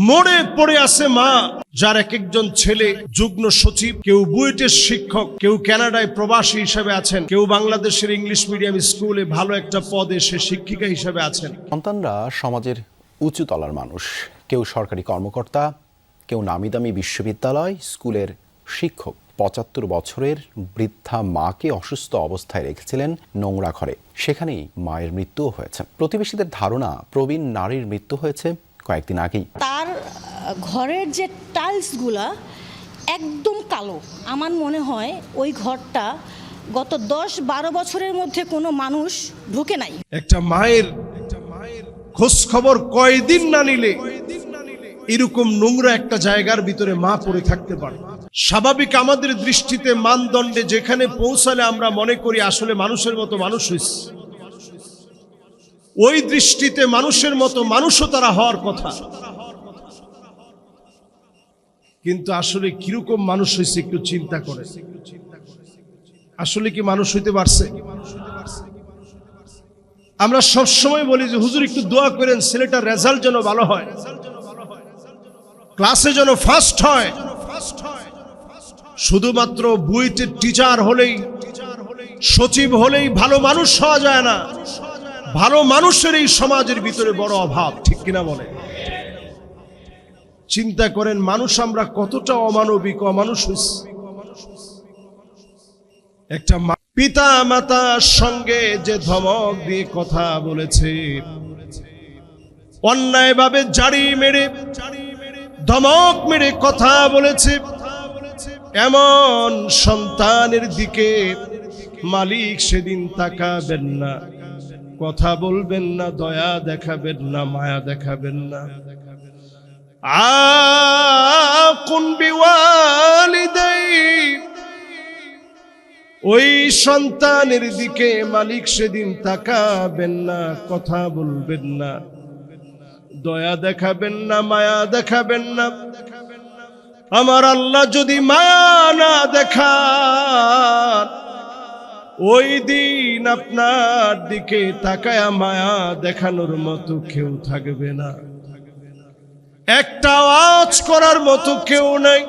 মোড়ে পড়ে আছে মা, যার এক একজন ছেলে যুগ্ম সচিব, কেউ বুয়েটের শিক্ষক, কেউ কানাডায় প্রবাসী হিসেবে আছেন, কেউ বাংলাদেশের ইংলিশ মিডিয়াম স্কুলে ভালো একটা পদে সে শিক্ষিকা হিসেবে আছেন। সন্তানরা সমাজের উঁচু তলার মানুষ, কেউ সরকারি কর্মকর্তা, কেউ নামিদামি বিশ্ববিদ্যালয় স্কুলের শিক্ষক। ৭৫ বছরের বৃদ্ধা মাকে অসুস্থ অবস্থায় রেখেছিলেন নোংরা ঘরে, সেখানেই মায়ের মৃত্যুও হয়েছে। প্রতিবেশীদের ধারণা প্রবীণ নারীর মৃত্যু হয়েছে কয়েকদিন আগেই। তার ঘরের যে টাইলসগুলা একদম কালো। আমার মনে হয় ওই ঘরটা গত ১০-১২ বছরের মধ্যে কোনো মানুষ ঢুকে নাই। একটা মায়ের খোঁজ খবর কয়দিন না নিলে এরকম নোংরা একটা জায়গার ভিতরে মা পড়ে থাকতে পারে। স্বাভাবিক আমাদের দৃষ্টিতে মানদণ্ডে যেখানে পৌঁছালে আমরা মনে করি আসলে মানুষের মতো মানুষ হয়েছে, ওই দৃষ্টিতে মানুষের মতো মানুষও তারা হওয়ার কথা, কিন্তু আসলে কিরকম মানুষ হয়েছে একটু চিন্তা করে। আসলে কি মানুষ হইতে পারছে? আমরা সবসময় বলি যে হুজুর একটু দোয়া করেন ছেলেটার রেজাল্ট যেন ভালো হয়, ক্লাসে যেন ফার্স্ট হয়। শুধুমাত্র বুয়েটের টিচার হলেই, সচিব হলেই ভালো মানুষ হওয়া যায় না। ভালো মানুষের এই সমাজের ভিতরে বড় অভাব, ঠিক কিনা বলে? চিন্তা করেন মানুষ আমরা কতটা অমানবিক, অমানুষ হইছি। একটা পিতা মাতার সঙ্গে যে ধমক দিয়ে কথা বলেছে, অন্যায়ভাবে জাড়ি মেরে ধমক মেরে কথা বলেছে, এমন সন্তানের দিকে মালিক সেদিন তাকাবেন না, কথা বলবেন না, দয়া দেখাবেন না, মায়া দেখাবেন না। আকুন বিওয়ালিদাই, ওই সন্তানের দিকে মালিক সেদিন তাকাবেন না, কথা বলবেন না, দয়া দেখাবেন না, মায়া দেখাবেন না। আমার আল্লাহ যদি মায়া না দেখান, ওই দিন আপনার দিকে তাকায়া মায়া দেখানোর মতো কেউ থাকবে না, একটা আওয়াজ করার মতো কেউ নাই।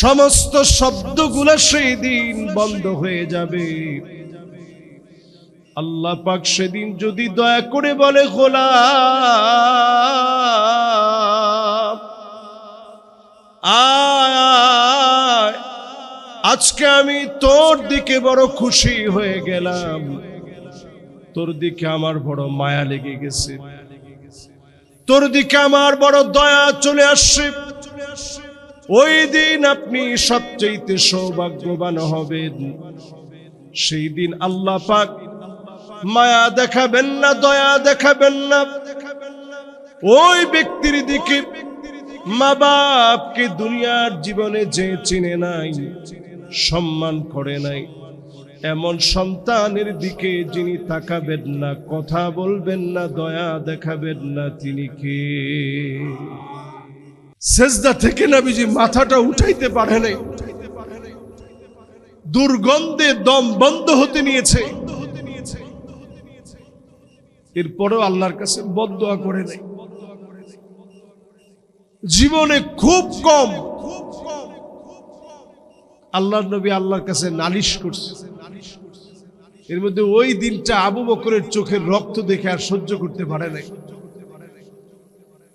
সমস্ত শব্দগুলো সেই দিন বন্ধ হয়ে যাবে। আল্লাহ পাক সেদিন যদি দয়া করে বলে গোলাম আয়, আজকে আমি তোর দিকে বড় খুশি হয়ে গেলাম, তোর দিকে আমার বড় মায়া লেগে গেছে, তোর দিকে আমার বড় দয়া চলে আসছে, ওই দিন আপনি সবচেয়ে সৌভাগ্যবান হবেন। সেই দিন আল্লাহ পাক মায়া দেখাবেন না, দয়া দেখাবেন না। ওই ব্যক্তির দিকে মা বাপকে দুনিয়ার জীবনে যে চিনে নাই, সম্মান করে নাই, এমন সন্তানের দিকে যিনি তাকাবেন না, কথা বলবেন না, দয়া দেখাবেন না, তিনি কে? সেজদা থেকে নবীজি মাথাটা উঠাইতে পারে নাই, দুর্গন্ধে দম বন্ধ হতে নিয়েছে, এরপরেও আল্লাহর কাছে বদদোয়া করে নাই। জীবনে খুব কম আল্লাহর নবী আল্লাহর কাছে নালিশ করছে। এর মধ্যে ওই দিনটা আবু বকরের চোখের রক্ত দেখে আর সহ্য করতে পারে নাই,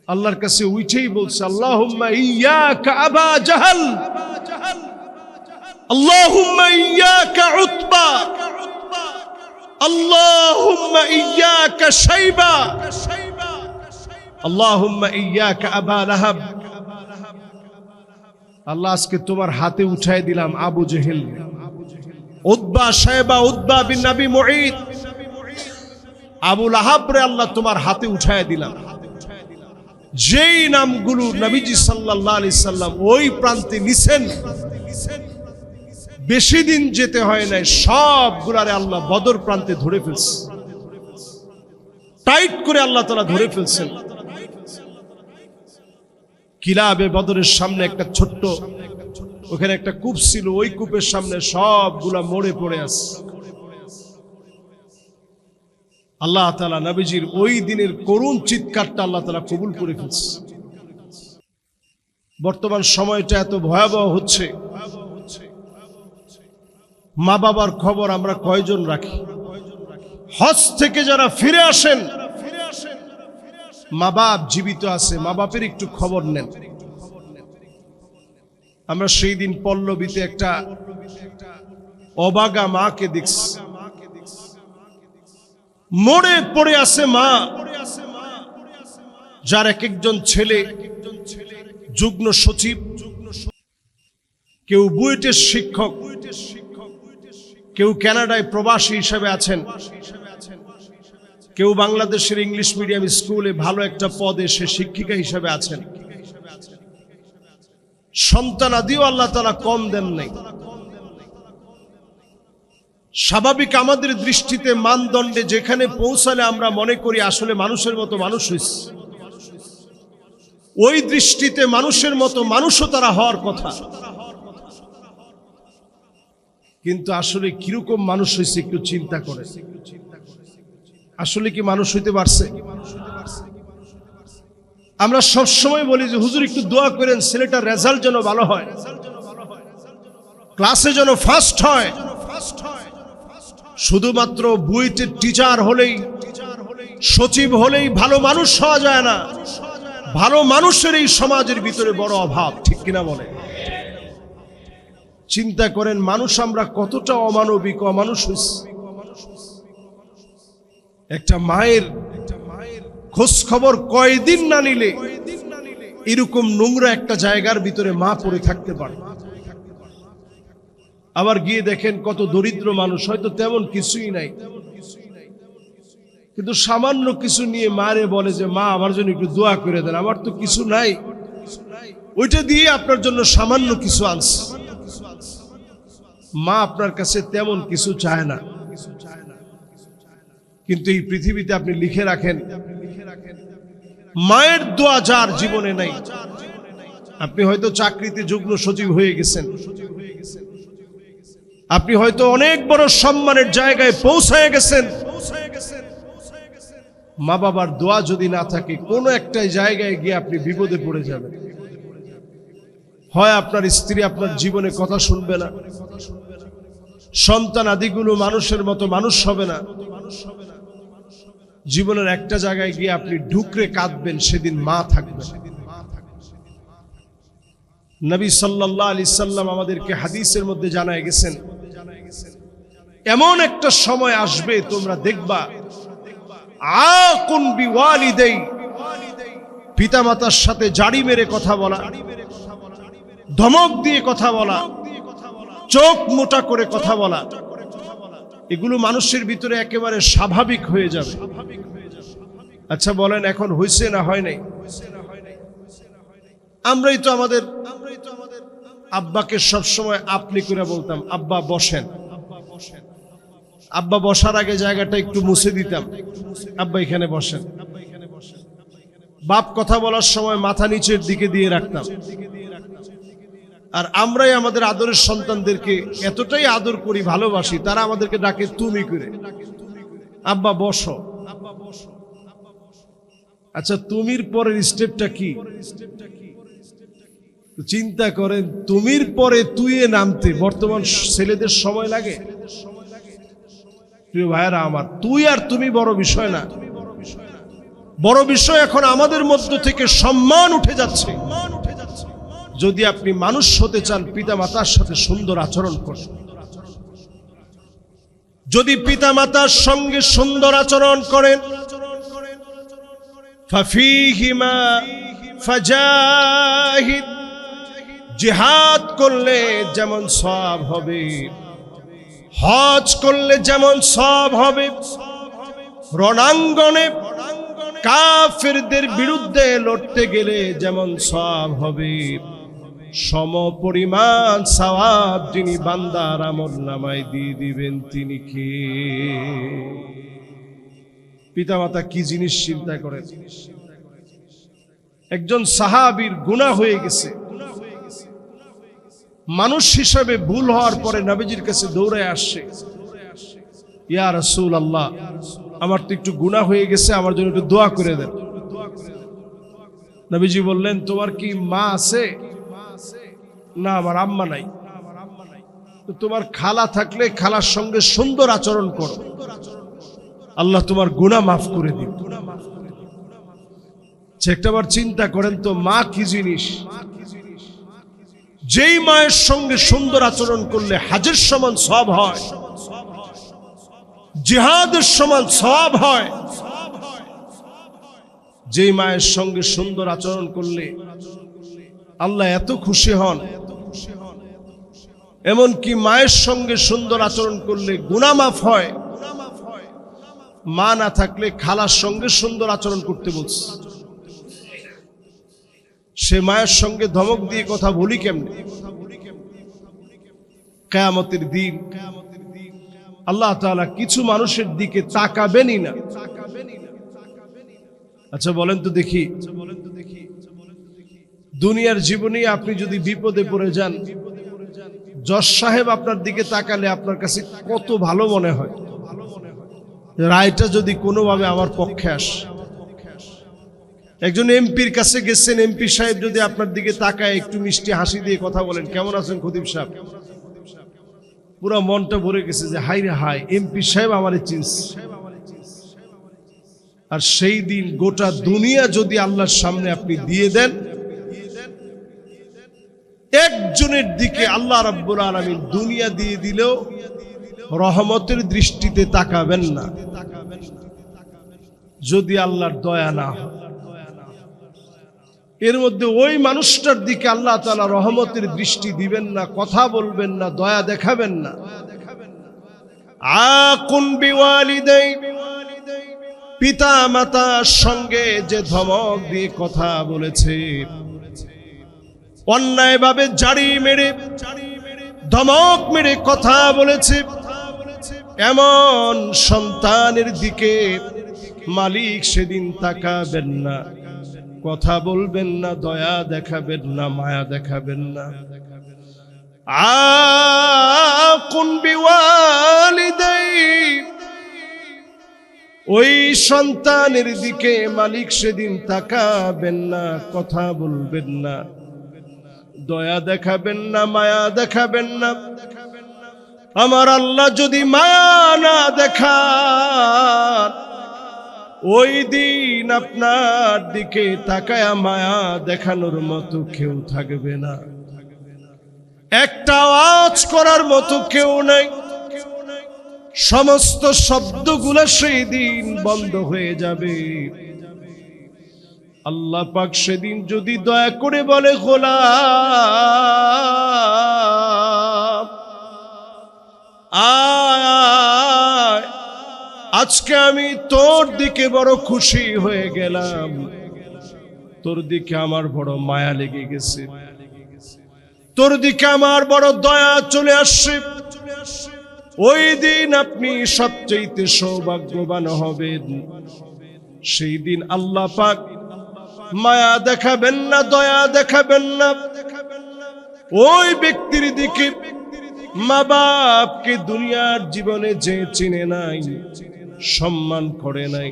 আল্লাহর কাছে উঠেই বলছে, আল্লাহুম্মা ইয়্যাকা আবা জাহাল, আল্লাহুম্মা ইয়্যাকা উতবা, আল্লাহুম্মা ইয়্যাকা শাইবা, আল্লাহুম্মা ইয়্যাকা আবা লাহাব। আল্লাহ আজকে তোমার হাতে উঠায় দিলাম আবু জেহেল, উতবা, শাইবা, উতবা বিন নবী মুঈদ, আবু লাহাব রে আল্লাহ তোমার হাতে উঠায় দিলাম। যেই নামগুলো নবীজি সাল্লাল্লাহু আলাইহি সাল্লাম ওই প্রান্তে নিছেন, বেশি দিন যেতে হয় নাই, সবগুলারে আল্লাহ বদর প্রান্তে ধরে ফেলছে, টাইট করে আল্লাহ তাআলা ধরে ফেলছেন। কিলাবে বদরের সামনে একটা ছোট্ট, ওখানে একটা কূপ ছিল, ওই কূপের সামনে সবগুলা মরে পড়ে আছে। আল্লাহ তাআলা নবীজির ওই দিনের করুণ চিৎকারটা আল্লাহ তাআলা কবুল করে ফেলছে। বর্তমান সময়টা এত ভয়াবহ হচ্ছে, মা বাবার খবর আমরা কয়জন রাখি? হজ থেকে যারা ফিরে আসেন, মা বাপ জীবিত আছে, মা বাপের একটু খবর নেন। আমরা সেই দিন পল্লবীতে একটা অবাগা মাকে দেখছি, মোড়ে পড়ে আছে মা, যার এক একজন ছেলে যুগ্ম সচিব, কেউ বুয়েটের শিক্ষক, কেউ কানাডায় প্রবাসী হিসেবে আছেন, কেউ বাংলাদেশের ইংলিশ মিডিয়াম স্কুলে ভালো একটা পদে সে শিক্ষিকা হিসেবে আছেন। সন্তান আদিও আল্লাহ তাআলা কম দেন নাই। স্বাভাবিক আমাদের দৃষ্টিতে মানদণ্ডে যেখানে পৌঁছালে আমরা মনে করি আসলে মানুষের মতো মানুষ হইছে, ওই দৃষ্টিতে মানুষের মতো মানুষও তারা হওয়ার কথা, কিন্তু আসলে কিরকম মানুষ হয়েছে একটু চিন্তা করে। আসলে কি মানুষ হইতে পারছে? আমরা সবসময় বলি যে হুজুর একটু দোয়া করেন ছেলেটার রেজাল্ট যেন ভালো হয়, ক্লাসে যেন ফার্স্ট হয়। শুধুমাত্র বুয়েটের টিচার হলেই, সচিব হলেই ভালো মানুষ হওয়া যায় না। ভালো মানুষের এই সমাজের ভিতরে বড় অভাব, ঠিক কিনা বলে? চিন্তা করেন মানুষ আমরা কতটা অমানবিক, অমানুষ হইছি। একটা মায়ের খোঁজ খবর কয়দিন না নিলে এরকম নোংরা একটা জায়গার ভিতরে মা পড়ে থাকতে পারে। আবার গিয়ে দেখেন কত দরিদ্র মানুষ, হয়তো তেমন কিছুই নাই, কিন্তু সামান্য কিছু নিয়ে মারে বলে যে মা আমার জন্য একটু দোয়া করে দেন, আমার তো কিছু নাই, ওইটা দিয়ে আপনার জন্য সামান্য কিছু আনছে। মা আপনার কাছে তেমন কিছু চায় না, কিন্তু এই পৃথিবীতে আপনি লিখে রাখেন মায়ের দোয়া যার জীবনে নাই। আপনি হয়তো চাকরিতে যুগ্ম সচিব হয়ে গেছেন, আপনি হয়তো অনেক বড় সম্মানের জায়গায় পৌঁছায় গেছেন, মা বাবার দোয়া যদি না থাকে কোনো একটা জায়গায় গিয়ে আপনি বিপদে পড়ে যাবেন। হয় আপনার স্ত্রী আপনার জীবনে কথা শুনবে না, সন্তান আদিগুলো মানুষের মতো মানুষ হবে না, জীবনের একটা জায়গায় গিয়ে আপনি ঢুকরে কাঁদবেন, সেদিন মা থাকবে। নবী সাল্লাল্লাহু আলাইহি সাল্লাম আমাদেরকে হাদিসের মধ্যে জানায় গেছেন, এমন একটা সময় আসবে তোমরা দেখবা আকুন বিওয়ালিদাই, পিতামাতার সাথে জাড়ি মেরে কথা বলা, ধমক দিয়ে কথা বলা, চোখ মোটা করে কথা বলা, এগুলো মানুষের ভিতরে একেবারে স্বাভাবিক হয়ে যাবে। আচ্ছা বলেন এখন হয়েছে না হয় নাই? আমরাই তো আমাদের আব্বাকে সবসময় আপনি করে বলতাম, আব্বা বসেন। আব্বা বসার আগে জায়গাটা একটু মুছে দিতাম, আব্বা এখানে বসেন। বাপ কথা বলার সময় মাথা নিচের দিকে দিয়ে রাখতাম। আর আমরাই আমাদের আদরের সন্তানদেরকে এতটাই আদর করি, ভালোবাসি, তারা আমাদেরকে ডাকে তুমি করে, আব্বা বসো। আচ্ছা তুমির পরের স্টেপটা কি? চিন্তা করেন, তুমির পরে তুইয়ে নামতে বর্তমান ছেলেদের সময় লাগে? প্রিয় ভাইয়েরা আমার, তুই আর তুমি বড় বিষয় না, বড় বিষয় এখন আমাদের মধ্য থেকে সম্মান উঠে যাচ্ছে। যদি আপনি মানুষ হতে চান পিতা মাতার সাথে সুন্দর আচরণ করেন, যদি পিতা মাতার সঙ্গে সুন্দর আচরণ করেন, ফাফিহিমা ফাজাহিদ, জিহাদ করলে যেমন সওয়াব হবে, হজ করলে যেমন সওয়াব হবে, রণাঙ্গনে কাফেরদের বিরুদ্ধে লড়তে গেলে যেমন সওয়াব হবে, সমপরিমাণ সওয়াব যিনি বান্দার আমলনামায় দিয়ে দিবেন তিনি কে? পিতামাতা কি জিনিস চিন্তা করেন। একজন সাহাবীর গুনাহ হয়ে গেছে, মানুষ হিসাবে ভুল হওয়ার পরে নবীজির কাছে দৌড়ায় আসছে, ইয়া রাসূলুল্লাহ আমার তো একটু গুনাহ হয়ে গেছে, আমার জন্য একটু দোয়া করে দেন। নবীজি বললেন, তোমার কি মা আছে? না, আমার আম্মা নাই। তো তোমার খালা থাকলে খালার সঙ্গে সুন্দর আচরণ করো, আল্লাহ তোমার গুনাহ মাফ করে দিন। একটাবার চিন্তা করেন তো, মা কি জিনিস? যেই মায়ের সঙ্গে সুন্দর আচরণ করলে হাজের সমান সওয়াব হয়, জিহাদের সমান সওয়াব হয়। যেই মায়ের সঙ্গে সুন্দর আচরণ করলে আল্লাহ এত খুশি হন, এমনকি মায়ের সঙ্গে সুন্দর আচরণ করলে গুনাহ মাফ হয়। মা না থাকলে খালার সঙ্গে সুন্দর আচরণ করতে বলছে। সে মায়ের সঙ্গে ধমক দিয়ে কথা বলি কেমনে? কিয়ামতের দিন আল্লাহ তাআলা কিছু মানুষের দিকে তাকাবেনই না। আচ্ছা বলেন তো দেখি, দুনিয়ার জীবনে আপনি যদি বিপদে পড়ে যান, জজ সাহেব আপনার দিকে তাকালে আপনার কাছে কত ভালো মনে হয়, রায়টা যদি কোনোভাবে আমার পক্ষে আসে। একজন এমপির কাছে গেছেন, এমপি সাহেব যদি আপনার দিকে তাকায়, একটু মিষ্টি হাসি দিয়ে কথা বলেন, কেমন আছেন খতিব সাহেব, পুরো মনটা ভরে গেছে যে হাই রে হাই, এমপি সাহেব আমারে চিনছে। আর সেই দিন গোটা দুনিয়া যদি আল্লাহর সামনে আপনি দিয়ে দেন, একজনের দিকে আল্লাহ রাব্বুল আলামিন দুনিয়া দিয়ে দিলেও রহমতের দৃষ্টিতে তাকাবেন না, যদি আল্লাহর দয়া না হয়। এর মধ্যে ওই মানুষটার দিকে আল্লাহ তাআলা রহমতের দৃষ্টি দিবেন না, কথা বলবেন না, দয়া দেখাবেন না। আকুন বিওয়ালিদাই, পিতা মাতার সঙ্গে যে ধমক দিয়ে কথা বলেছে, অন্যায়ভাবে জাড়ি মেরে ধমক মেরে কথা বলেছে, এমন সন্তানের দিকে মালিক সেদিন তাকাবেন না, কথা বলবেন না, দয়া দেখাবেন না, মায়া দেখাবেন না। আকুন বিওয়ালিদাই, ওই সন্তানের দিকে মালিক সেদিন তাকাবেন না, কথা বলবেন না, দয়া দেখাবেন না, মায়া দেখাবেন না। আমার আল্লাহ যদি মায়া না দেখান, ওই দিন আপনার দিকে তাকায়া মায়া দেখানোর মতো কেউ থাকবে না, একটা আওয়াজ করার মতো কেউ নাই। সমস্ত শব্দগুলো সেই দিন বন্ধ হয়ে যাবে। আল্লাহ পাক সেদিন যদি দয়া করে বলে, গোলাম আয়, আজকে আমি তোর দিকে বড় খুশি হয়ে গেলাম, তোর দিকে আমার বড় মায়া লেগে গেছে, তোর দিকে আমার বড় দয়া চলে আসছে। ওই দিন আপনি সবচেয়ে সৌভাগ্যবান হবেন। সেই দিন আল্লাহ পাক মায়া দেখাবেন না, দয়া দেখাবেন না। ওই ব্যক্তির দিকে, মা বাপকে দুনিয়ার জীবনে যে চিনে নাই, সম্মান করে নাই,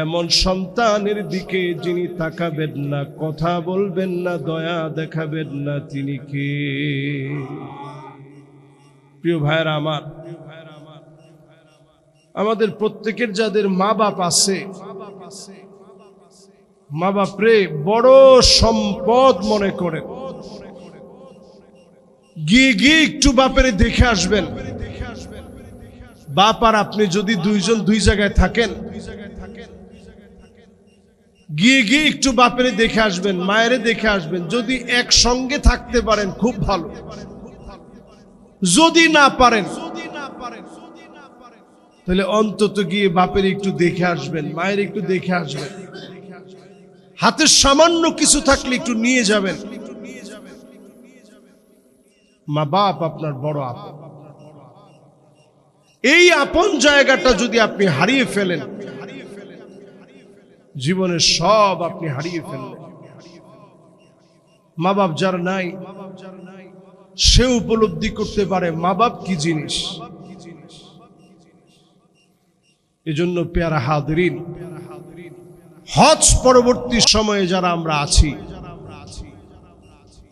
এমন সন্তানের দিকে যিনি তাকাবেন না, কথা বলবেন না, দয়া দেখাবেন না, তিনি কে? প্রিয় ভাইরা আমার, আমাদের প্রত্যেকের যাদের মা বাপ আছে, মা বাপরে বড় সম্পদ মনে করেন। গিয়ে গিয়ে একটু বাপের দেখে আসবেন। বাপ আর আপনি যদি দুইজন দুই জায়গায় থাকেন, গিয়ে গিয়ে একটু বাপের দেখে আসবেন, মায়ের দেখে আসবেন। যদি একসঙ্গে থাকতে পারেন খুব ভালো, যদি না পারেন তাহলে অন্তত গিয়ে বাপের একটু দেখে আসবেন, মায়ের একটু দেখে আসবেন। হাতে সামান্য কিছু থাকলে একটু নিয়ে যাবেন। মা বাপ আপনার বড় আপন। এই আপন জায়গাটা যদি আপনি হারিয়ে ফেলেন, জীবনের সব আপনি হারিয়ে ফেললেন। মা বাপ যার নাই, সে উপলব্ধি করতে পারে মা বাপ কি জিনিস। এজন্য পেয়ারা হাদিরিন, হজ পরবর্তী সময়ে যারা আমরা আছি,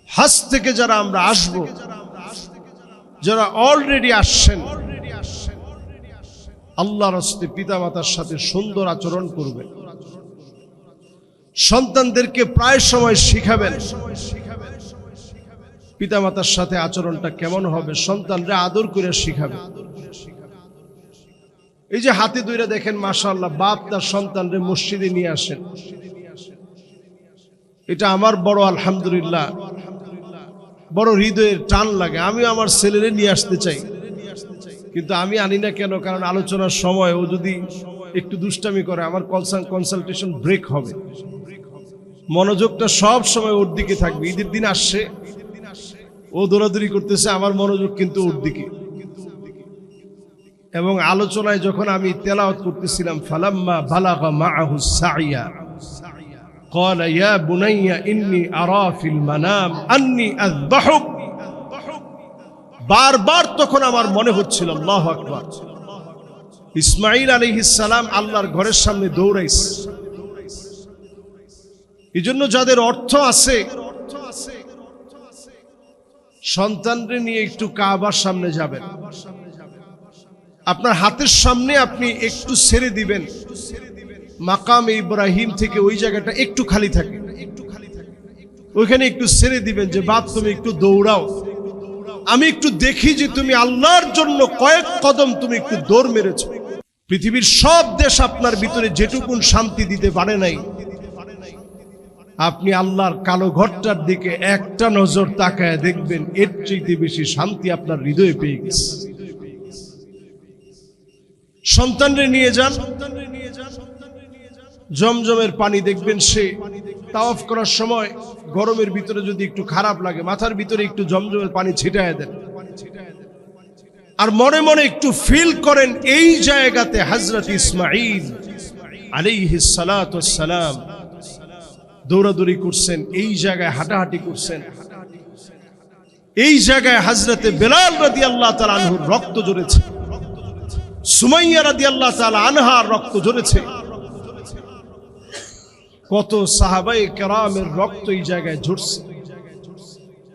হজ থেকে যারা আমরা আসব, যারা অলরেডি আসছেন, আল্লাহর হস্তে পিতামাতার সাথে সুন্দর আচরণ করবেন। সন্তানদেরকে প্রায় সময় শিখাবেন পিতামাতার সাথে আচরণটা কেমন হবে, সন্তানরা আদর করে শিখাবে। এই যে হাতে ধরে দেখেন মাশাআল্লাহ বাপ তার সন্তানরে মসজিদে নিয়ে আসেন, এটা আমার বড় আলহামদুলিল্লাহ বড় হৃদয়ের টান লাগে। আমি আমার ছেলেরে নিয়ে আসতে চাই, কিন্তু আমি আনি না কেন? কারণ আলোচনার সময় ও যদি একটু দুষ্টামি করে আমার কনসালটেশন ব্রেক হবে, মনোযোগটা সব সময় ওর দিকে থাকবে। ঈদের দিন আসছে, ও দৌড়াদৌড়ি করতেছে, আমার মনোযোগ কিন্তু ওর দিকে। এবং আলোচনায় যখন আমি তেলাওয়াত করতেছিলাম, ফালাম্মা বালাগা মাআহু সাইয়া قال يا بني إني أرى في المنام أني أذبحك, বারবার তখন আমার মনে হচ্ছিল আল্লাহু আকবার, ইসমাঈল আলাইহিস সালাম আল্লাহর ঘরের সামনে দৌড়াইছে। এজন্য যাদের অর্থ আছে সন্তানরে নিয়ে একটু কাবার সামনে যাবেন, আপনার হাতের সামনে আপনি একটু ছেড়ে দিবেন, মাকামে ইব্রাহিম থেকে ওই জায়গাটা একটু খালি থাকে, ওইখানে একটু ছেড়ে দিবেন যে বাপ তুমি একটু দৌড়াও, আমি একটু দেখি যে তুমি আল্লাহর জন্য কয়েক কদম তুমি একটু দৌড় মেরেছো। পৃথিবীর সব দেশ আপনার ভিতরে যেটুকুন শান্তি দিতে পারে নাই, আপনি আল্লাহর কালো ঘরটার দিকে একটা নজর তাকায় দেখবেন এর চাইতে বেশি শান্তি আপনার হৃদয়ে পেয়ে গেছে। সন্তানরে নিয়ে যান, জমজমের পানি দেখবেন সে তাওয়াফ করার সময় গরমের ভিতরে যদি একটু খারাপ লাগে, মাথার ভিতরে একটু জমজমের পানি ছিটায় দেন, আর মনে মনে একটু ফিল করেন এই জায়গাতে হযরত ইসমাঈল আলাইহিস সালাতু ওয়াস সালাম দৌড়াদৌড়ি করছেন, এই জায়গায় হাঁটাহাঁটি করছেন, এই জায়গায় হযরতে বেলাল রাদিয়াল্লাহু তাআলা আনহুর রক্ত ঝরেছে, সুমাইয়া রাদিয়াল্লাহু তাআলা আনহার রক্ত ঝরেছে, কত সাহাবায়ে কেরামের রক্ত এই জায়গায় ঝরছে।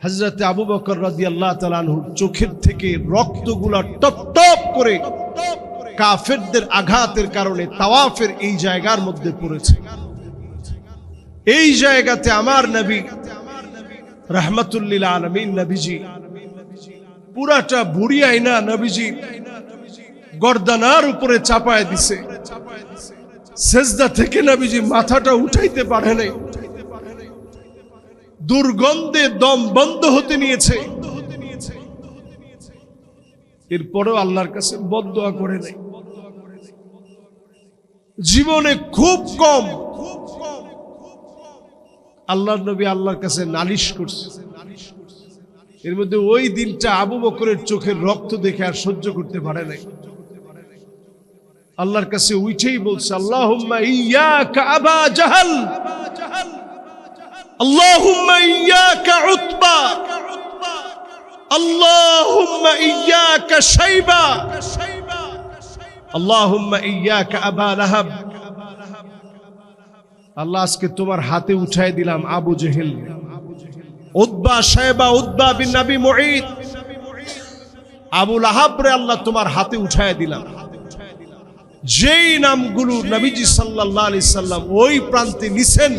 হযরতে আবু বকর রাদিয়াল্লাহু তাআলা আনহুর চোখের থেকে রক্তগুলা টপ টপ করে কাফেরদের আঘাতের কারণে তাওয়াফের এই জায়গার মধ্যে পড়েছে। এই জায়গাতে আমার নবী রাহমাতুল লিল আলামিন নবীজি পুরাটা বুড়ি আয়না নবীজি গর্দানার উপরে চাপায় দিছে, সেজদা থেকে নবীজি মাথাটা উঠাইতে পারে নাই, দুর্গন্ধে দম বন্ধ হতে নিয়েছে, এরপরেও আল্লাহর কাছে বদদোয়া করে নাই। জীবনে খুব কম আল্লাহর নবী আল্লাহর কাছে নালিশ করছে। এর মধ্যে ওই দিনটা আবু বকরের চোখের রক্ত দেখে আর সহ্য করতে পারে নাই, আল্লাহর কাছে উঠেই বলছে আল্লাহুম্মা ইয়্যাকা আবা জাহাল, আল্লাহুম্মা ইয়্যাকা উতবা, আল্লাহুম্মা ইয়্যাকা শাইবা, আল্লাহুম্মা ইয়্যাকা আবা লাহাব। আল্লাহ আজকে তোমার হাতে উঠায় দিলাম আবু জেহেল, উতবা, শাইবা, উতবা বিন নবী মুঈদ, আবু লাহাব রে আল্লাহ তোমার হাতে উঠায় দিলাম। যেই নামগুলো নবীজি সাল্লাল্লাহু আলাইহি সাল্লাম ওই প্রান্তে নিছেন,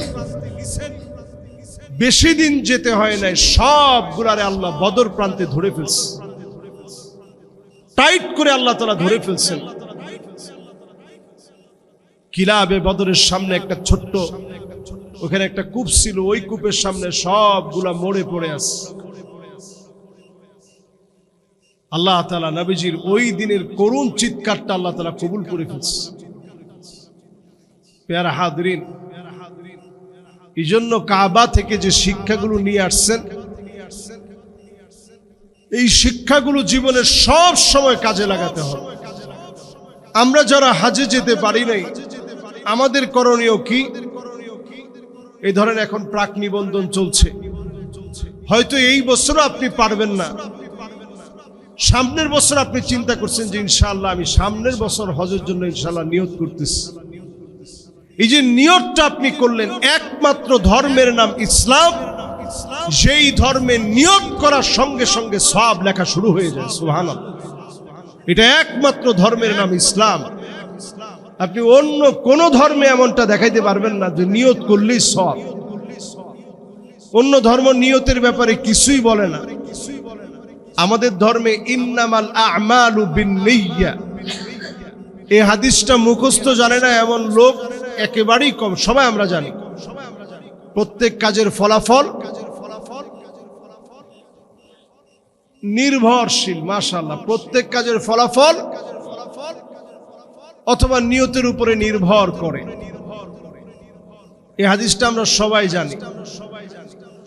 বেশি দিন যেতে হয় নাই, সবগুলারে আল্লাহ বদর প্রান্তে ধরে ফেলছে, টাইট করে আল্লাহ তাআলা ধরে ফেলছেন। কিলাবে বদরের সামনে একটা ছোট্ট ওখানে একটা কূপ ছিল, ওই কূপের সামনে সবগুলা মরে পড়ে আছে। আল্লাহ তাআলা নবীজির ওই দিনের করুণ চিৎকারটা আল্লাহ তাআলা কবুল করে ফেলছে। প্যারা হাজরিন, এই জন্য কাবা থেকে যে শিক্ষাগুলো নিয়ে আসছেন, এই শিক্ষাগুলো জীবনের সব সময় কাজে লাগাতে হবে। আমরা যারা হাজে যেতে পারি নাই, আমাদের করণীয় কি? এই ধরেন এখন প্রাক নিবন্ধন চলছে, হয়তো এই বছর আপনি পারবেন না, সামনের বছর আপনি চিন্তা করছেন যে ইনশাআল্লাহ আমি সামনের বছর হজের জন্য ইনশাআল্লাহ নিয়ত করতেছি। এই যে নিয়তটা আপনি করলেন, একমাত্র ধর্মের নাম ইসলাম, যেই ধর্মে নিয়ত করার সঙ্গে সঙ্গে সওয়াব লেখা শুরু হয়ে যায়। সুবহানাল্লাহ। এটা একমাত্র ধর্মের নাম ইসলাম। আপনি অন্য কোন ধর্মে এমনটা দেখাইতে পারবেন না যে নিয়ত করলেই সওয়াব। অন্য ধর্ম নিয়তের ব্যাপারে কিছুই বলে না। আমাদের ধর্মে ইন্নামাল আ'মালু বিন্নিয়া, এই হাদিসটা মুখস্থ জানে না এমন লোক একেবারেই কম। সবাই আমরা জানি প্রত্যেক কাজের ফলাফল নির্ভরশীল। মাশাআল্লাহ, প্রত্যেক কাজের ফলাফল অথবা নিয়তের উপরে নির্ভর করে। এই হাদিসটা আমরা সবাই জানি।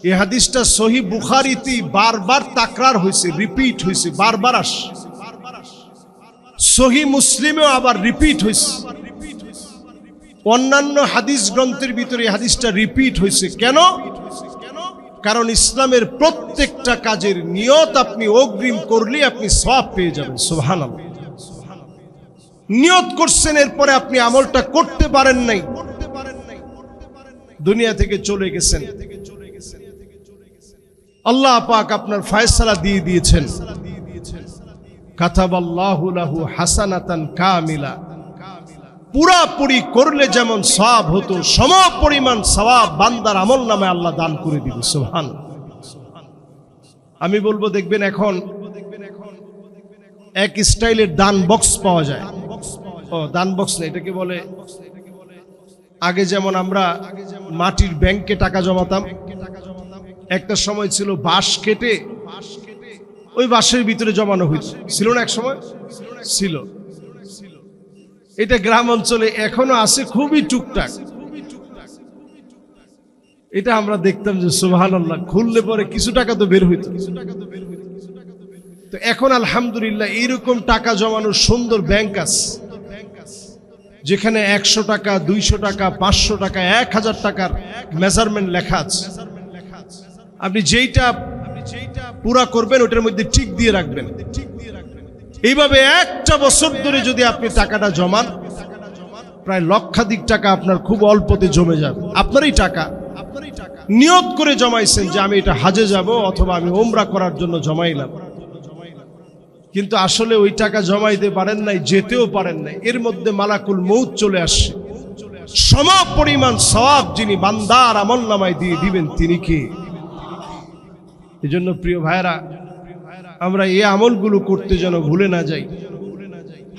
এই হাদিসটা সহিহ বুখারীতে বারবার তাকরার হয়েছে, রিপিট হয়েছে, বারবার আসে। সহিহ মুসলিমেও আবার রিপিট হয়েছে। অন্যান্য হাদিস গ্রন্থের ভিতরে এই হাদিসটা রিপিট হয়েছে। কেন? কারণ ইসলামের প্রত্যেকটা কাজের নিয়ত আপনি অগ্রিম করলে আপনি সওয়াব পেয়ে যাবেন। সুবহানাল্লাহ। নিয়ত করছেন, এরপরে আপনি আমলটা করতে পারেন নাই, দুনিয়া থেকে চলে গেছেন, আল্লাহ পাক আপনার ফয়সালা দিয়ে দিয়েছেন। কাতাবাল্লাহু লাহু হাসানাতান কামিলা, পুরাপুরি করলে যেমন সওয়াব হতো, সমপরিমাণ সওয়াব বান্দার আমলনামায় আল্লাহ দান করে দিবে। সুবহানাল্লাহ। আমি বলবো, দেখবেন এখন এক স্টাইলের দান বক্স পাওয়া যায়। ও দান বক্স না, এটাকে বলে, আগে যেমন আমরা মাটির ব্যাংকে টাকা জমাতাম, একটা সময় ছিল বাঁশ কেটে ওই বাঁশের ভিতরে জমানো হইত, ছিল না? এক সময় ছিল। এটা গ্রাম অঞ্চলে এখনো আছে, খুবই টুকটাক। এটা আমরা দেখতাম যে সুবহানাল্লাহ, খুললে পরে কিছু টাকা তো বের হইতো। তো এখন আলহামদুলিল্লাহ এইরকম টাকা জমানোর সুন্দর ব্যাংক আছে, যেখানে 100 টাকা, 200 টাকা, 500 টাকা, 1000 টাকার মেজারমেন্ট লেখা আছে। আপনি যেইটা পুরা করবেন ওটার মধ্যে টিক দিয়ে রাখবেন। এইভাবে একটা বছর ধরে যদি আপনি টাকাটা জমান, প্রায় লক্ষাধিক টাকা আপনার খুব অল্পতে জমে যাবে। আপনারই টাকা, নিয়ত করে জমাইছেন যে আমি এটা হাজে যাব অথবা আমি উমরা করার জন্য জমাইলাম, কিন্তু আসলে ওই টাকা জমাইতে পারেন নাই, যেতেও পারেন নাই। এর মধ্যে মালাকুল মউত চলে আসে। সমপরিমাণ সওয়াব যিনি বান্দার আমলনামায় দিয়ে দিবেন তিনি কে? এজন্য প্রিয় ভাইরা, আমরা এই আমলগুলো করতে যেন ভুলে না যাই।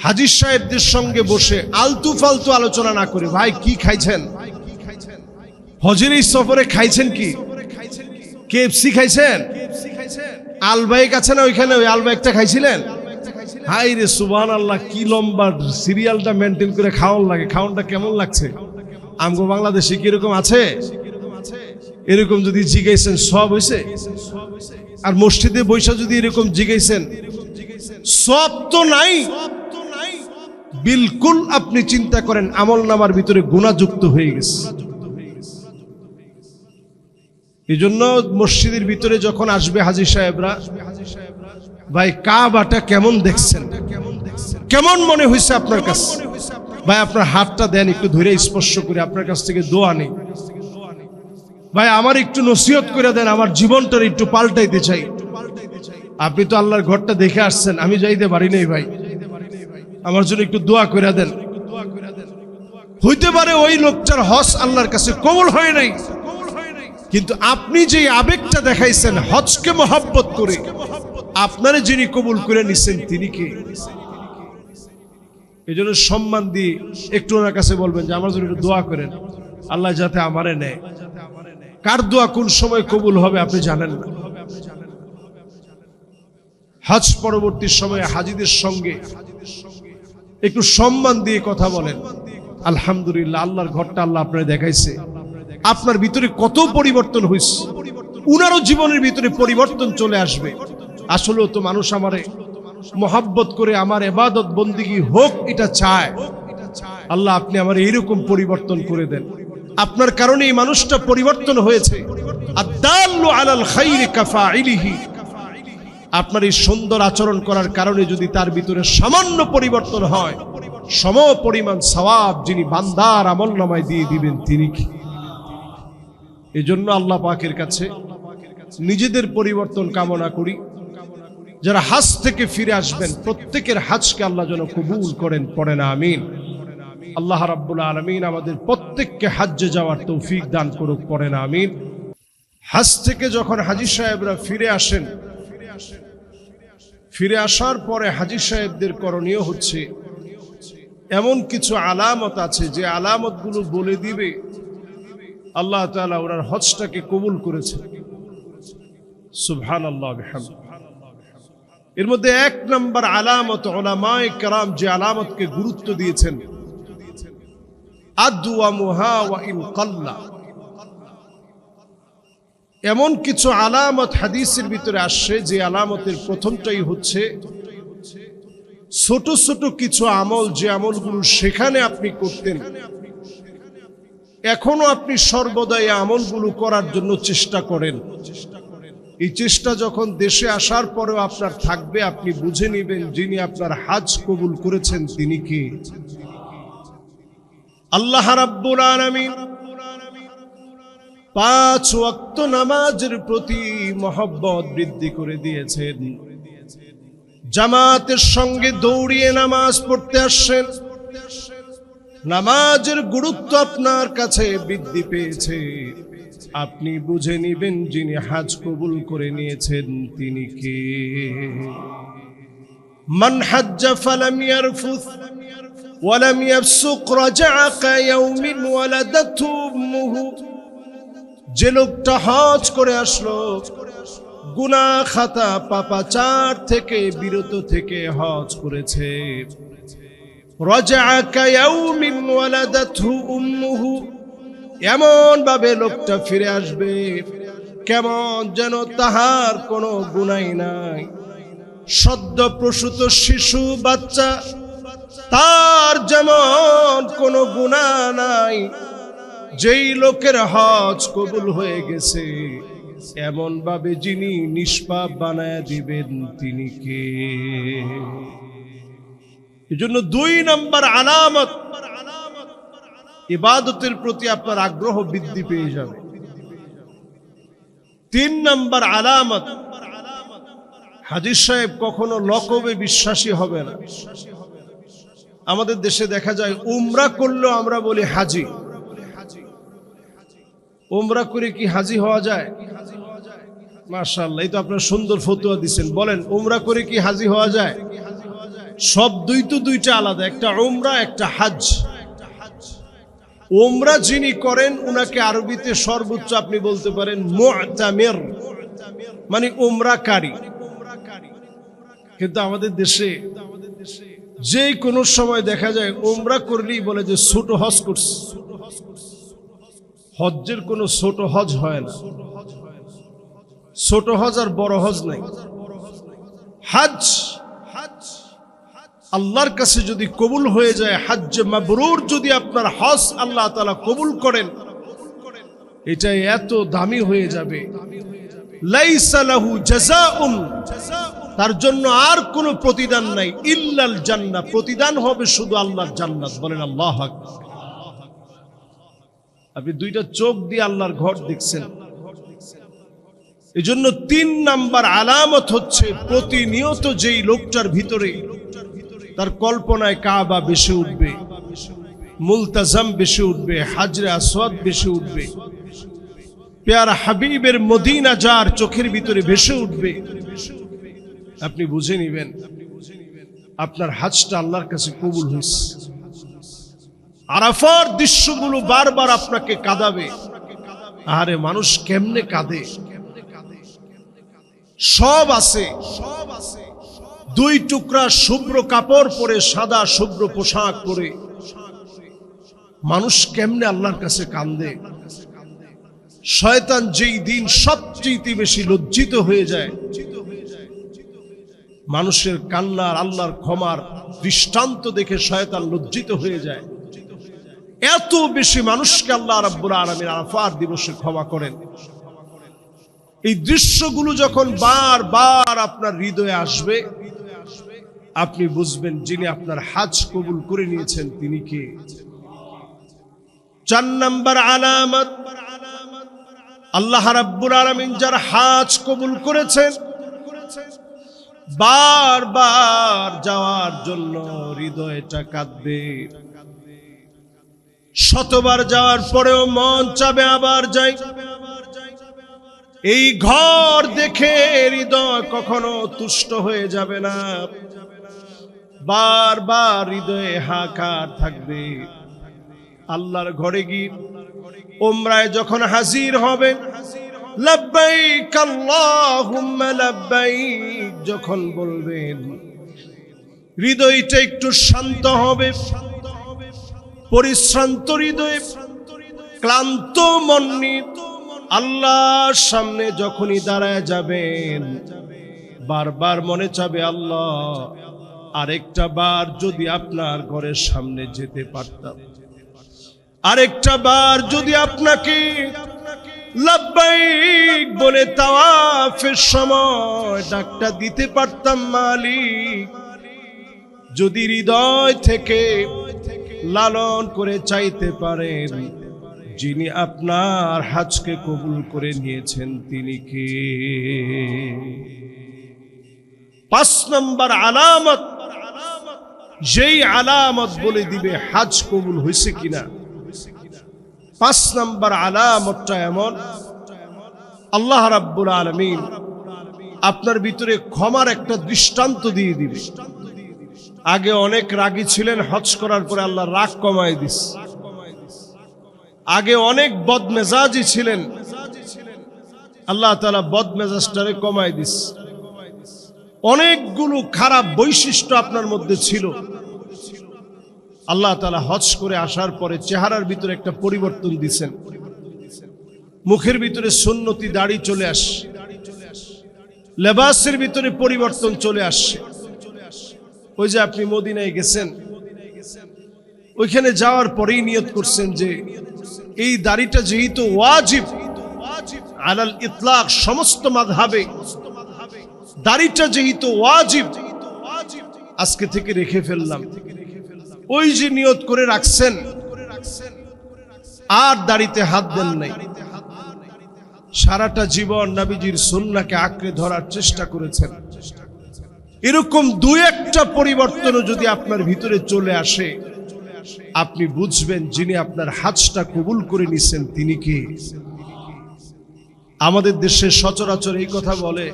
হাজী সাহেবদের সঙ্গে বসে আলতু ফালতু আলোচনা না করে, ভাই কি খাইছেন হজের এই সফরে, খাইছেন কি? কেএফসি খাইছেন? আলবাইক আছে না ওইখানে, ওই আলবাইকটা খাইছিলেন? হাই রে সুবহানাল্লাহ, কি লম্বা সিরিয়ালটা মেনটেন করে খাওয়ান লাগে। খাওয়ানটা কেমন লাগছে? আমগো বাংলাদেশে কি এরকম আছে? এরকম যদি জিগাইছেন সব হইছে? আর মসজিদে বৈশা যদি এরকম জিগাইছেন সব তো নাই। বিলকুল আপনি চিন্তা করেন আমলনামার ভিতরে গুনাহযুক্ত হয়ে গেছে। এই জন্য মসজিদের ভিতরে যখন আসবে হাজী সাহেবরা, ভাই কাবাটা কেমন দেখছেন, কেমন মনে হয়েছে আপনার কাছে? ভাই আপনার হাতটা দেন, একটু ধরে স্পর্শ করে আপনার কাছ থেকে দোয়া নেই। ভাই আমার একটু নসিহত করে দেন, আমার জীবনটা একটু পাল্টাইতে চাই। আপনি তো আল্লাহর ঘরটা দেখে আসছেন, আমি যাইতে পারি নাই, ভাই আমার জন্য একটু দোয়া করে দেন। হইতে পারে ওই লোকটার হজ আল্লাহর কাছে কবুল হয় নাই, কিন্তু আপনি যে আবেগটা দেখাইছেন হজকে মহব্বত করে, আপনারে যিনি কবুল করে নিছেন তিনি কে? এই জন্য সম্মান দিয়ে একটু ওনার কাছে বলবেন যে আমার জন্য একটু দোয়া করেন, আল্লাহ যাতে আমারে নেয়। কার দোয়া কোন সময় কবুল হবে আপনি জানেন না। হজ পরবর্তী সময়ে হাজীদের সঙ্গে একটু সম্মান দিয়ে কথা বলেন। আলহামদুলিল্লাহ, আল্লাহর ঘরটা আল্লাহ আপনারে দেখাইছে, আপনার ভিতরে কত পরিবর্তন হয়েছে, উনারও জীবনের ভিতরে পরিবর্তন চলে আসবে। আসলেও তো মানুষ আমারে মহাব্বত করে আমার ইবাদত বন্দিগি হোক এটা চায়। আল্লাহ আপনি আমার এইরকম পরিবর্তন করে দেন। আপনার কারণে এই মানুষটা পরিবর্তন হয়েছে। আদ-দাল্লু আলাল খাইরি কাফাইলিহি, আপনার এই সুন্দর আচরণ করার কারণে যদি তার ভিতরে সামান্য পরিবর্তন হয়, সম পরিমাণ সওয়াব যিনি বান্দার আমলনামায় দিয়ে দিবেন তিনি কি? এজন্য আল্লাহ পাকের কাছে নিজেদের পরিবর্তন কামনা করি। যারা হজ থেকে ফিরে আসবেন প্রত্যেকের হজকে আল্লাহ যেন কবুল করেন, পড়েন আমিন। আল্লাহ রাব্বুল আলামিন আমাদের প্রত্যেককে হজ্জে যাওয়ার তৌফিক দান করুক, পড়েন আমিন। হজ থেকে যখন হাজী সাহেবরা ফিরে আসেন, ফিরে আসার পরে হাজী সাহেবদের করণীয় হচ্ছে এমন কিছু আলামত আছে যে আলামতগুলো বলে দিবে আল্লাহ তাআলা ওনার হজটাকে কবুল করেছে। সুবহানাল্লাহ বিহামদিহি। এর মধ্যে এক নম্বর আলামত উলামায়ে কেরাম যে আলামতকে গুরুত্ব দিয়েছেন, আদওয়ামুহা ওয়া ইন কাল্লা। এমন কিছু আলামত হাদিসের ভিতরে আসছে যে আলামতের প্রথমটাই হচ্ছে ছোট ছোট কিছু আমল, যে আমলগুলো সেখানে আপনি করতেন এখনো আপনি সর্বদা এই আমলগুলো করার জন্য চেষ্টা করেন। এই চেষ্টা যখন দেশে আসার পরেও আপনার থাকবে, আপনি বুঝে নেবেন যিনি আপনার হজ কবুল করেছেন তিনি কে। আল্লাহ রাব্বুল আলামিন 5 ওয়াক্ত নামাজের প্রতি মহব্বত বৃদ্ধি করে দিয়েছেন। জামাতের সঙ্গে দৌড়িয়ে নামাজ পড়তে আসছেন, নামাজের গুরুত্ব আপনার কাছে বৃদ্ধি পেয়েছে। আপনি বুঝে নিবেন যিনি হজ কবুল করে নিয়েছেন তিনি কে। মান হাজ্জা ফালাম ইয়ারফুস ওয়ালাম ইয়াফসুক রাজা'a কায়াউমিন ওয়ালাদাতহু উম্মুহু। যে লোকটা হজ করে আসলো, গুনাহ খাতা পাপাচার থেকে বিরত থেকে হজ করেছে, রাজা'a কায়াউমিন ওয়ালাদাতহু উম্মুহু, এমন ভাবে লোকটা ফিরে আসবে কেমন যেন তাহার কোনো গুনাহ নাই। সদ্য প্রসূত শিশু বাচ্চা, তার যেমন কোনো গুনাহ নাই। যেই লোকের হজ কবুল হয়ে গেছে এমন ভাবে যিনি নিষ্পাপ বানায় দিবেন তিনি কে। এজন্য 2 নম্বর আলামত, ইবাদতের প্রতি আপনার আগ্রহ বৃদ্ধি পেয়ে যাবে। 3 নম্বর আলামত, হাজী সাহেব কখনো লকবে বিশ্বাসী হবে না। আমাদের দেশে দেখা যায় উমরা করলেও আমরা বলি হাজী। উমরা করে কি হাজী হওয়া যায়? মাশাআল্লাহ, এই তো আপনারা সুন্দর ফতোয়া দিচ্ছেন। বলেন, উমরা করে কি হাজী হওয়া যায়? সব দুইটা আলাদা, একটা উমরা একটা হজ। উমরা যিনি করেন উনাকে আরবিতে সর্বোচ্চ আপনি বলতে পারেন মুতামির, মানে উমরাকারী। কিন্তু আমাদের দেশে যে কোনো সময় দেখা যায় উমরা করলেই বলে যে ছোট হজ করছে। হজ্জের কোনো ছোট হজ হয় না, ছোট হজ আর বড় হজ নাই। হজ আল্লাহর কাছে যদি কবুল হয়ে যায়, হজ্জে মাবরুর যদি আপনার হজ আল্লাহ তাআলা কবুল করেন, এটা এত দামি হয়ে যাবে। লাইসা লাহু জাযাউন, তার জন্য আর কোনো প্রতিদান নাই, ইল্লাল জান্নাহ, প্রতিদান হবে শুধু আল্লাহর জান্নাত। বলেন আল্লাহু আকবার। আপনি 2টা চোখ দিয়ে আল্লাহর ঘর দেখছেন। এজন্য 3 নাম্বার আলামত হচ্ছে প্রতিনিয়ত যেই লোকটার ভিতরে তার কল্পনায় কাবা বেশি উঠবে, মুলতাজাম বেশি উঠবে, হাজরে আসওয়াদ বেশি উঠবে, প্যারা হাবিবের মদিনা যার চোখের ভিতরে ভেসে উঠবে, আপনি বুঝে নেবেন আপনার হজটা আল্লাহর কাছে কবুল হয়েছে। আরাফার দৃশ্যগুলো বারবার আপনাকে কাঁদাবে। আরে মানুষ কেমনে কাঁদে, সব আছে। 2 টুকরা শুভ্র কাপড় পরে, সাদা শুভ্র পোশাক পরে মানুষ কেমনে আল্লাহর কাছে কান্দে। শয়তান যেই দিন সবচেয়ে বেশি লজ্জিত হয়ে যায়, মানুষের কান্নার আল্লাহর ক্ষমার দৃষ্টান্ত দেখে শয়তান লজ্জিত হয়ে যায়। এত বেশি মানুষকে আল্লাহ রাব্বুল আলামিন আরাফার দিবসে ক্ষমা করেন। এই দৃশ্যগুলো যখন বারবার আপনার হৃদয়ে আসবে, আপনি বুঝবেন যিনি আপনার হজ কবুল করে নিয়েছেন তিনি কে। 4 নম্বর আলামত, আল্লাহ রাব্বুল আলামিন যার হজ কবুল করেছেন, বারবার যাওয়ার জন্য হৃদয়টা কাঁদবে। শতবার যাওয়ার পরেও মন চাবে আবার যাই। এই ঘর দেখে হৃদয় কখনো তুষ্ট হয়ে যাবে না, বারবার হৃদয়ে হাহাকার থাকবে। আল্লাহর ঘরে গিয়ে উমরায় যখন হাজির হবেন, লাব্বাইক আল্লাহুম্মা লাব্বাইক যখন বলবেন, হৃদয়টা একটু শান্ত হবে। পরিশ্রান্ত হৃদয়ে, ক্লান্ত মন নিয়ে আল্লাহর সামনে যখনই দাঁড়ায় যাবেন, বারবার মনে চাবে আল্লাহ আরেকটা বার যদি আপনার ঘরের সামনে যেতে পারতাম, আরেকটা বার যদি আপনাকে লাব্বাইক বলে তাওয়াফের সময় ডাকটা দিতে পারতাম মালিক। যদি হৃদয় থেকে লালন করে চাইতে পারেন, যিনি আপনার হজকে কবুল করে নিয়েছেন তিনি কে। 5 নম্বর আলামত, যেই আলামত বলে দিবে হজ কবুল হয়েছে কিনা। 5 নম্বর আলামতটা এমন, আল্লাহ রাব্বুল আলামিন আপনার ভিতরে ক্ষমার একটা দৃষ্টান্ত দিয়ে দিবে। আগে অনেক রাগী ছিলেন, হজ করার পরে আল্লাহ রাগ কমায় দিস। আগে অনেক বদমেজাজি ছিলেন, আল্লাহ তাআলা বদমেজাজটারে কমায় দিস। অনেকগুলো খারাপ বৈশিষ্ট্য আপনার মধ্যে ছিল, আল্লাহ তাআলা হজ করে আসার পরে চেহারার ভিতরে একটা পরিবর্তন দিয়েছেন। মুখের ভিতরে সুন্নতি দাড়ি চলে আসে, লেবাসের ভিতরে পরিবর্তন চলে আসছে। ওই যে আপনি মদিনায় গেছেন, ওইখানে যাওয়ার পরেই নিয়ত করছেন যে এই দাড়িটা যেহেতু ওয়াজিব আলাল ইতলাক, সমস্ত মাযহাবে দাড়িটা যেহেতু ওয়াজিব, আজকে থেকে রেখে ফেললাম। ওই যে নিয়ত করে রাখছেন, আর দাড়িতে হাত দেন নাই। সারাটা জীবন নবীজির সুন্নাহকে আঁকড়ে ধরার চেষ্টা করেছেন। এরকম 2-1টা পরিবর্তনও যদি আপনার ভিতরে চলে আসে, আপনি বুঝবেন যিনি আপনার হজটা কবুল করে নিছেন তিনি কে। আমাদের দেশে সচরাচর এই কথা বলে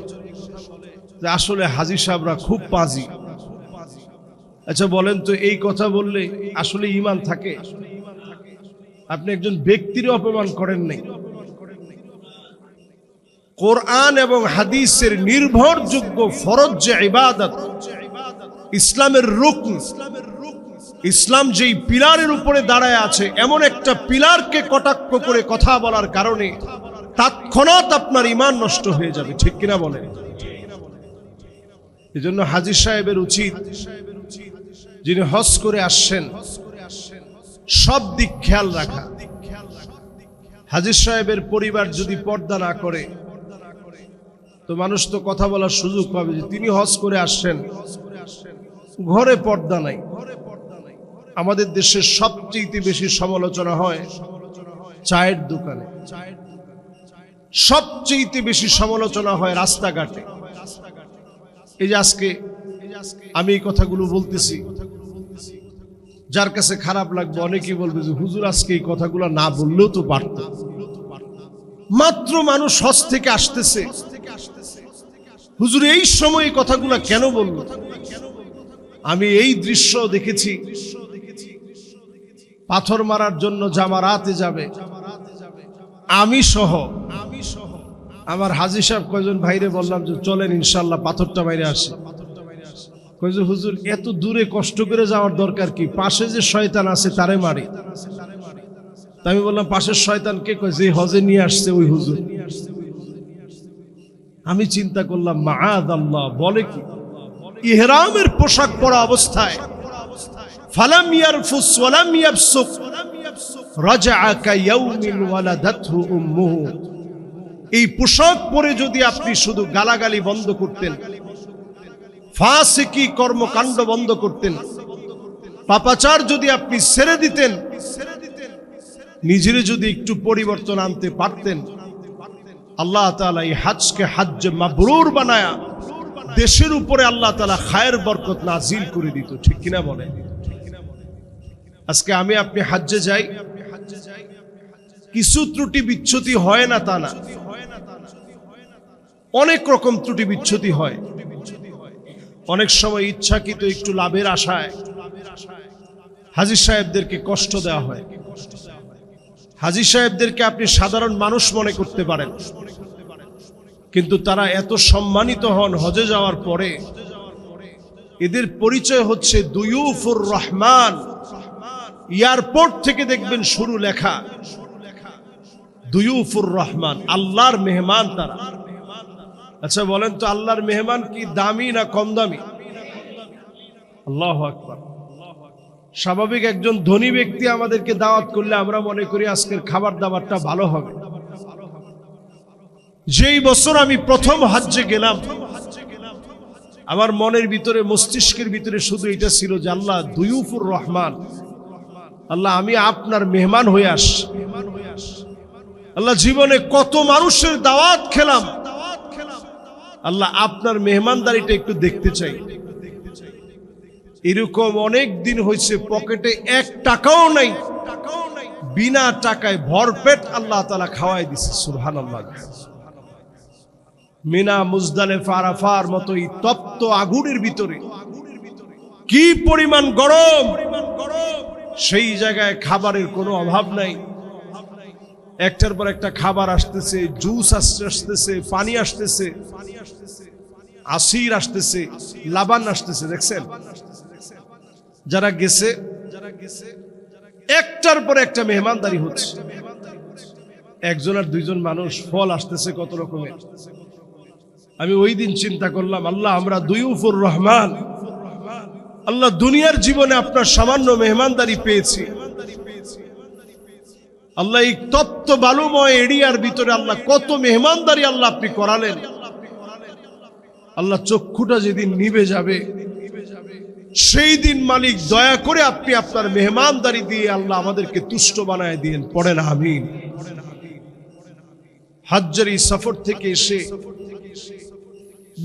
যে আসলে হাজী সাহেবরা খুব পাজি। আচ্ছা বলেন তো, এই কথা বললে আসলে ঈমান থাকে? আপনি একজন ব্যক্তির অপমান করেন নাই। কোরআন এবং হাদিসের নির্ভরযোগ্য ফরজ যে ইবাদত, ইসলামের রুকন, ইসলাম যেই পিলারের উপরে দাঁড়ায় আছে, এমন একটা পিলারকে কটাক্ষ করে কথা বলার কারণে তৎক্ষণাৎ আপনার ঈমান নষ্ট হয়ে যাবে, ঠিক কিনা বলেন? এজন্য হাজী সাহেবের উচিত, যিনি হজ করে আসছেন, সব দিক খেয়াল রাখা। হাজী সাহেবের পরিবার যদি পর্দা না করে, তো মানুষ তো কথা বলার সুযোগ পাবে যে তিনি হজ করে আসছেন, ঘরে পর্দা নাই। আমাদের দেশের সবচেয়ে বেশি সমালোচনা হয় চায়ের দোকানে, সবচেয়ে বেশি সমালোচনা হয় রাস্তাঘাটে। এই যে আজকে আমি এই কথাগুলো বলতেছি, যার কাছে খারাপ লাগবে, অনেকেই বলবে যে হুজুর আজকে এই কথাগুলো না বললেও তো পারত। মাত্র মানুষ হজ থেকে আসতেছে, হুজুর এই সময় এই কথাগুলো কেন বলল? আমি এই দৃশ্য দেখেছি, পাথর মারার জন্য জামারাতে যাবে, আমি সহ আমার হাজী সাহেব কয়জন ভাইরে বললাম যে চলেন ইনশাল্লাহ পাথরটা বাইরে আসে। কয় যে হুজুর এত দূরে কষ্ট করে যাওয়ার দরকার কি, পাশে যে শয়তান আছে তারে মারি। তা আমি বললাম পাশের শয়তান কে? কয় যে হজে নিয়ে আসছে ওই হুজুর। আমি চিন্তা করলাম মাআযাল্লাহ, বলে কি? ইহরামের পোশাক পরা অবস্থায় ফালাম ইয়ারফুস ওয়ালাম ইয়াফসুক রাজআ কায়াউমিন ওয়ালাদাতহু উম্মুহু, এই পোশাক পরে যদি আপনি শুধু গালাগালি বন্ধ করতেন, ফাসিকি কর্মকাণ্ড বন্ধ করতেন, পাপাচার যদি আপনি ছেড়ে দিতেন, নিজের যদি একটু পরিবর্তন আনতে পারতেন, আল্লাহ তাআলা এই হজকে হজ্জে মাবরুর বানায়া দেশের উপরে আল্লাহ তাআলা খায়ের বরকত নাজিল করে দিত। ঠিক কিনা বলেন? আজকে আমি আপনি হজ্জে যাই, কিছু ত্রুটি বিচ্ছুতি হয় না তা না, অনেক রকম ত্রুটি বিচ্ছুতি হয়। অনেক সময় ইচ্ছাকৃত একটু লাভের আশায় হাজী সাহেবদেরকে কষ্ট দেওয়া হয়। হাজী সাহেবদেরকে আপনি সাধারণ মানুষ মনে করতে পারেন, কিন্তু তারা এত সম্মানিত হন হজে যাওয়ার পরে। এদের পরিচয় হচ্ছে দুয়ুফুর রহমান। এয়ারপোর্ট থেকে দেখবেন শুরু লেখা দুয়ুফুর রহমান, আল্লাহর মেহমান তারা। আচ্ছা বলেন তো, আল্লাহর মেহমান কি দামি না কম দামি? আল্লাহু আকবার। স্বাভাবিক একজন ধনী ব্যক্তি আমাদেরকে দাওয়াত করলে আমরা মনে করি আজকের খাবার দাবারটা ভালো হবে। যেই বছর আমি প্রথম হজ্জে গেলাম, আমার মনের ভিতরে, মস্তিষ্কের ভিতরে শুধু এটা ছিল যে আল্লাহ দুয়ুফুর রহমান, আল্লাহ আমি আপনার মেহমান হয়ে আসছি। আল্লাহ জীবনে কত মানুষের দাওয়াত খেলাম, আল্লাহ আপনার মেহমানদারিটা একটু দেখতে চাই। এরকম অনেক দিন হয়েছে পকেটে 1 টাকাও নাই, বিনা টাকায় ভরপেট আল্লাহ তাআলা খাওয়াই দিছে। সুবহানাল্লাহ। মিনা, মুজদালিফা, আরাফার মতো এই তপ্ত আগুনের ভিতরে কি পরিমাণ গরম, সেই জায়গায় খাবারের কোনো অভাব নাই। একটার পর একটা খাবার আসতেছে, জুস আসতেছে, পানি আসতেছে, আসির আসতেছে, লাবান আসতেছে। দেখছেন যারা গেছে, একটার পর একটা মেহমানদারি হচ্ছে। একজন আর দুইজন মানুষ, ফল আসতেছে কত রকমের। আমি ওই দিন চিন্তা করলাম, আল্লাহ আমরা দুয়ুফুর রহমান, আল্লাহ দুনিয়ার জীবনে আপনার সামান্য মেহমানদারি পেয়েছি। আল্লাহ এই তপ্ত বালুময় এরিয়ার ভিতরে আল্লাহ কত মেহমানদারি আল্লাহ আপনি করালেন। আল্লাহ চক্ষুটা যেদিন নিভে যাবে, সেই দিন মালিক দয়া করে আপনি আপনার মেহমানদারি দিয়ে আল্লাহ আমাদেরকে তুষ্ট বানায় দিয়েন। পড়েন আমিন। হজ্জের এই সফর থেকে এসে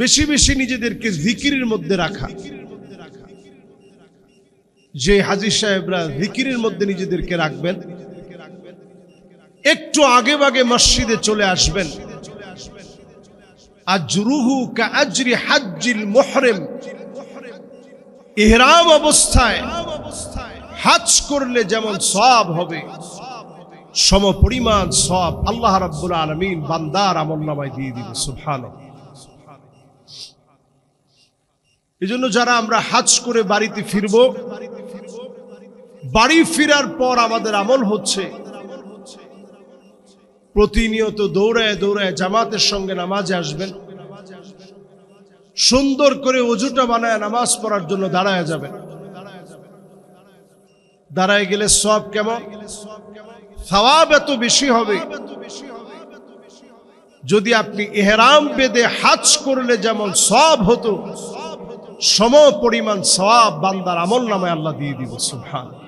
বেশি বেশি নিজেদেরকে জিকিরের মধ্যে রাখা। যে হাজী সাহেবরা জিকিরের মধ্যে নিজেদেরকে রাখবেন, একটু আগে ভাগে মসজিদে চলে আসবেন। আজরুহু কাআজরি হাজ্জিল মুহরিম, ইহরাম অবস্থায় হজ করলে যেমন সওয়াব হবে, সমপরিমাণ সওয়াব আল্লাহ রাব্বুল আলামিন বান্দার আমলনামায় দিয়ে দিবে। সুবহানাল্লাহ। এজন্য যারা আমরা হজ করে বাড়িতে ফিরব, বাড়ি ফেরার পর আমাদের আমল হচ্ছে প্রতিনিয়ত দৌড়ায় দৌড়ায় জামাতের সঙ্গে নামাজে আসবেন, সুন্দর করে ওযুটা বানায় নামাজ পড়ার জন্য দাঁড়ায় যাবেন। দাঁড়ায় গেলে সওয়াব কেমন? সওয়াব এত বেশি হবে, যদি আপনি ইহরাম বেঁধে হজ করলে যেমন সওয়াব হতো, সম পরিমাণ সওয়াব বান্দার আমলনামায় আল্লাহ দিয়ে দিবে। সুবহানাল্লাহ।